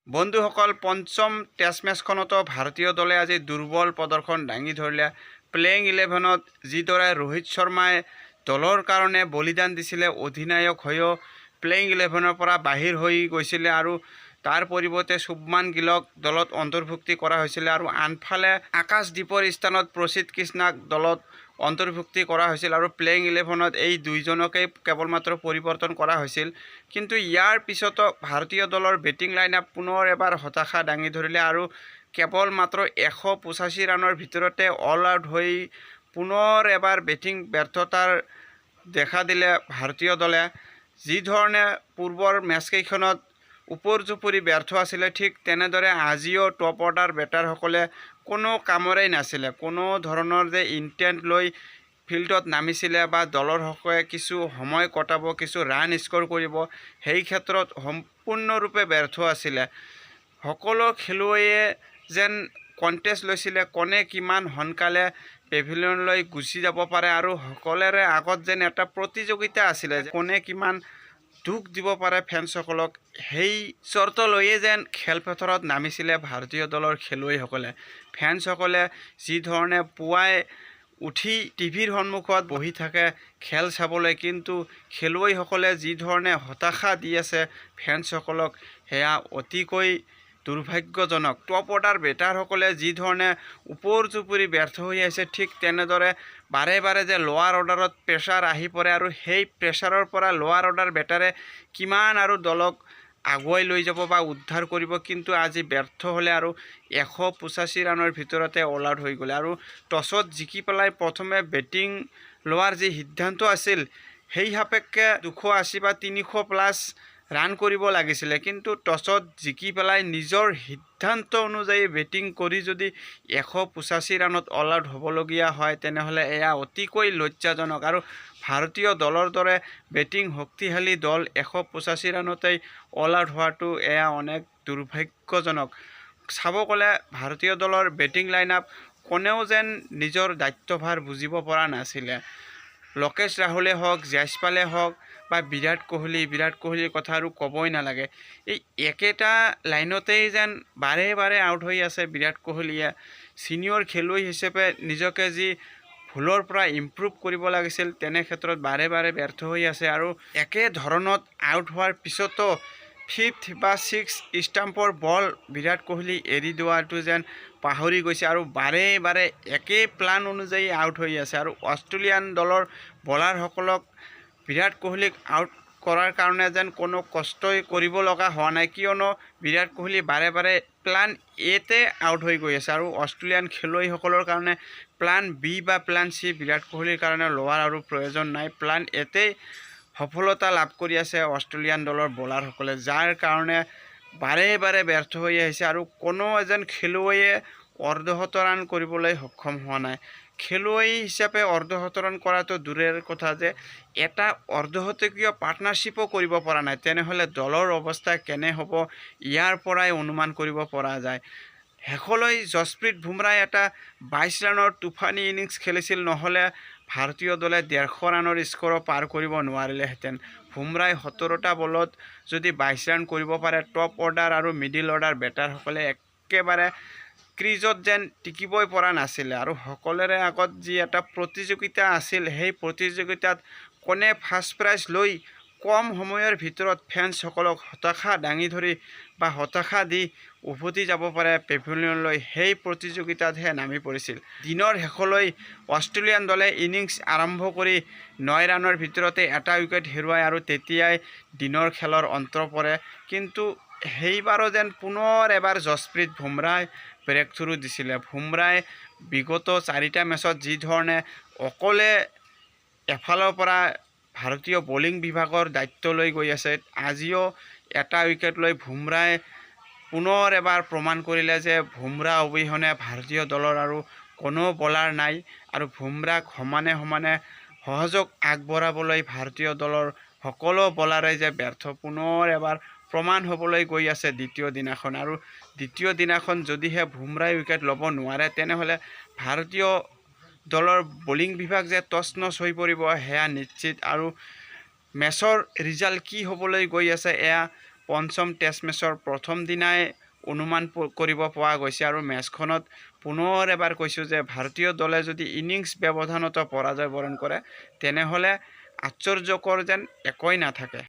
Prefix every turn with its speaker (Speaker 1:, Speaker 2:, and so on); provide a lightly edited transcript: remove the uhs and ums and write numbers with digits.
Speaker 1: বন্ধুসকল পঞ্চম টেষ্ট মেচখনতো ভাৰতীয় দলে আজি দুৰ্বল প্ৰদৰ্শন দাঙি ধৰিলে। প্লেইং 11ত যিদৰে ৰোহিত শৰ্মাই দলৰ কাৰণে বলিদান দিছিলে, অধিনায়ক হৈও প্লেইং 11ৰ পৰা বাহিৰ হৈ গৈছিলে আৰু তাৰ পৰিৱৰ্তে শুভমান গিলক দলত অন্তৰ্ভুক্তি কৰা হৈছিলে আৰু আনফালে আকাশদ্বীপৰ স্থানত প্ৰসিদ্ধ কৃষ্ণাক দলত অন্তৰ্ভুক্তি কৰা হৈছিল আৰু প্লেইং 11ত এই দুইজনকেই কেৱল মাত্ৰ পৰিৱৰ্তন কৰা হৈছিল। কিন্তু ইয়াৰ পিছতো ভাৰতীয় দলৰ বেটিং লাইনআপ পুনৰ এবাৰ হতাশা দাঙি ধৰিলে আৰু কেৱল মাত্ৰ 185 ৰানৰ ভিতৰতে অল আউট হৈ পুনৰ এবাৰ বেটিং ব্যৰ্থতাৰ দেখা দিলে ভাৰতীয় দলে। যি ধৰণে পূৰ্বৰ মেচকেইখনত উপৰ্যুপৰি ব্যৰ্থ আছিলে, ঠিক তেনেদৰে আজিও টপ অৰ্ডাৰ বেটাৰসকলে কোনো কামৰেই নাছিলে। কোনো ধৰণৰ যে ইণ্টেণ্ট লৈ ফিল্ডত নামিছিলে বা দলৰ হকে কিছু সময় কটাব, কিছু ৰান স্ক'ৰ কৰিব, সেই ক্ষেত্ৰত সম্পূৰ্ণৰূপে ব্যৰ্থ আছিলে। সকলো খেলুৱৈয়ে যেন কণ্টেষ্ট লৈছিলে কোনে কিমান সোনকালে পেভিলিয়নলৈ গুচি যাব পাৰে আৰু সকলোৰে আগত যেন এটা প্ৰতিযোগিতা আছিলে কোনে কিমান দুখ দিব পাৰে ফেন্সসকলক। সেই চৰ্ত লৈয়ে যেন খেলপথাৰত নামিছিলে ভাৰতীয় দলৰ খেলুৱৈসকলে। ফেন্সসকলে যি ধৰণে পুৱাই উঠি টিভিৰ সন্মুখত বহি থাকে খেল চাবলৈ, কিন্তু খেলুৱৈসকলে যি ধৰণে হতাশা দি আছে ফেন্সসকলক, সেয়া অতিকৈ দুৰ্ভাগ্যজনক। টপ অৰ্ডাৰ বেটাৰসকলে যি ধৰণে উপৰ্যুপৰি ব্যৰ্থ হৈ আছে, ঠিক তেনেদৰে বাৰে বাৰে যে লোৱাৰ অৰ্ডাৰত প্ৰেছাৰ আহি পৰে আৰু সেই প্ৰেছাৰৰ পৰা লোৱাৰ অৰ্ডাৰ বেটাৰে কিমান আৰু দলক আগুৱাই লৈ যাব বা উদ্ধাৰ কৰিব, কিন্তু আজি ব্যৰ্থ হ'লে আৰু 185 ৰানৰ ভিতৰতে অল আউট হৈ গ'লে আৰু টছত জিকি পেলাই প্ৰথমে বেটিং লোৱাৰ যি সিদ্ধান্ত আছিল, সেই সাপেক্ষে 280 বা 300+ ৰান কৰিব লাগিছিলে, কিন্তু টছত জিকি পেলাই নিজৰ সিদ্ধান্ত অনুযায়ী বেটিং কৰি যদি 185 ৰানত অল আউট হ'বলগীয়া হয়, তেনেহ'লে এয়া অতিকৈ লজ্জাজনক। আৰু ভাৰতীয় দলৰ দৰে বেটিং শক্তিশালী দল 185 ৰানতেই অল আউট হোৱাটো এয়া অনেক দুৰ্ভাগ্যজনক। চাব গ'লে ভাৰতীয় দলৰ বেটিং লাইনআপ কোনেও যেন নিজৰ দায়িত্বভাৰ বুজিব পৰা নাছিলে। লোকেশ ৰাহুলে হওক, জয়সৱালে হওক বা বিৰাট কোহলিৰ কথা আৰু ক'বই নালাগে। এই একেটা লাইনতেই যেন বাৰে বাৰে আউট হৈ আছে বিৰাট কোহলিয়ে। ছিনিয়ৰ খেলুৱৈ হিচাপে নিজকে যি ভুলৰ পৰা ইম্প্ৰুভ কৰিব লাগিছিল, তেনে ক্ষেত্ৰত বাৰে বাৰে ব্যৰ্থ হৈ আছে আৰু একে ধৰণত আউট হোৱাৰ পিছতো 5th বা 6th ষ্টাম্পৰ বল বিৰাট কোহলি এৰি দিয়াটো যেন পাহৰি গৈছে আৰু বাৰে বাৰে একে প্লান অনুযায়ী আউট হৈ আছে। আৰু অষ্ট্ৰেলিয়ান দলৰ বলাৰসকলক বিৰাট কোহলিক আউট কৰাৰ কাৰণে যেন কোনো কষ্টই কৰিব লগা হোৱা নাই, কিয়নো বিৰাট কোহলি বাৰে বাৰে প্লান এতে আউট হৈ গৈ আছে আৰু অষ্ট্ৰেলিয়ান খেলুৱৈসকলৰ কাৰণে প্লান বি বা প্লান চি বিৰাট কোহলিৰ কাৰণে লোৱাৰ আৰু প্ৰয়োজন নাই। প্লান এতেই সফলতা লাভ কৰি আছে অষ্ট্ৰেলিয়ান দলৰ বলাৰসকলে, যাৰ কাৰণে বাৰে বাৰে ব্যৰ্থ হৈ আহিছে আৰু কোনো এজন খেলুৱৈয়ে অৰ্ধশত ৰান কৰিবলৈ সক্ষম হোৱা নাই। খেলুৱৈ হিচাপে অৰ্ধশত ৰান কৰাটো দূৰৰ কথা, যে এটা অৰ্ধশতকীয় পাৰ্টনাৰশ্বিপো কৰিব পৰা নাই, তেনেহ'লে দলৰ অৱস্থা কেনে হ'ব ইয়াৰ পৰাই অনুমান কৰিব পৰা যায়। শেষলৈ যশপ্ৰীত বুমৰাহে এটা 22 ৰানৰ তুফানী ইনিংছ খেলিছিল, নহ'লে ভাৰতীয় দলে 150 ৰানৰ স্ক'ৰো পাৰ কৰিব নোৱাৰিলেহেঁতেন। বুমৰাহে 17টা বলত যদি 22 ৰান কৰিব পাৰে, টপ অৰ্ডাৰ আৰু মিডিল অৰ্ডাৰ বেটাৰসকলে একেবাৰে ক্ৰিজত যেন টিকিবই পৰা নাছিলে আৰু সকলোৰে আগত যি এটা প্ৰতিযোগিতা আছিল, সেই প্ৰতিযোগিতাত কোনে ফাৰ্ষ্ট প্ৰাইজ লৈ কম সময়ৰ ভিতৰত ফেন্সসকলক হতাশা দাঙি ধৰি বা হতাশা দি উভতি যাব পাৰে পেভিলিয়নলৈ, সেই প্ৰতিযোগিতাতহে নামি পৰিছিল। দিনৰ শেষলৈ অষ্ট্ৰেলিয়ান দলে ইনিংছ আৰম্ভ কৰি 9 ৰানৰ ভিতৰতে এটা উইকেট হেৰুৱায় আৰু তেতিয়াই দিনৰ খেলৰ অন্ত পৰে। কিন্তু সেইবাৰো যেন পুনৰ এবাৰ যশপ্ৰীত বুমৰাহে ব্ৰেক থ্ৰু দিছিলে। বুমৰাহে বিগত 4টা মেচত যি ধৰণে অকলে এফালৰ পৰা ভাৰতীয় বলিং বিভাগৰ দায়িত্ব লৈ গৈ আছে, আজিও এটা উইকেট লৈ বুমৰাহে পুনৰ এবাৰ প্ৰমাণ কৰিলে যে বুমৰাহ অবিহনে ভাৰতীয় দলৰ আৰু কোনো বলাৰ নাই আৰু বুমৰাহক সমানে সমানে সহযোগ আগবঢ়াবলৈ ভাৰতীয় দলৰ সকলো বলাৰে যে ব্যৰ্থ, পুনৰ এবাৰ প্ৰমাণ হ'বলৈ গৈ আছে দ্বিতীয় দিনাখন। আৰু দ্বিতীয় দিনাখন যদিহে বুমৰাহে উইকেট ল'ব নোৱাৰে, তেনেহ'লে ভাৰতীয় দলৰ বলিং বিভাগ যে টচ নচ হৈ পৰিব সেয়া নিশ্চিত। আৰু মেচৰ ৰিজাল্ট কি হ'বলৈ গৈ আছে এয়া পঞ্চম টেষ্ট মেচৰ প্ৰথম দিনাই অনুমান কৰিব পৰা গৈছে আৰু মেচখনত পুনৰ এবাৰ কৈছোঁ যে ভাৰতীয় দলে যদি ইনিংছ ব্যৱধানতো পৰাজয় বৰণ কৰে তেনেহ'লে আশ্চৰ্যকৰ যেন একোৱেই নাথাকে।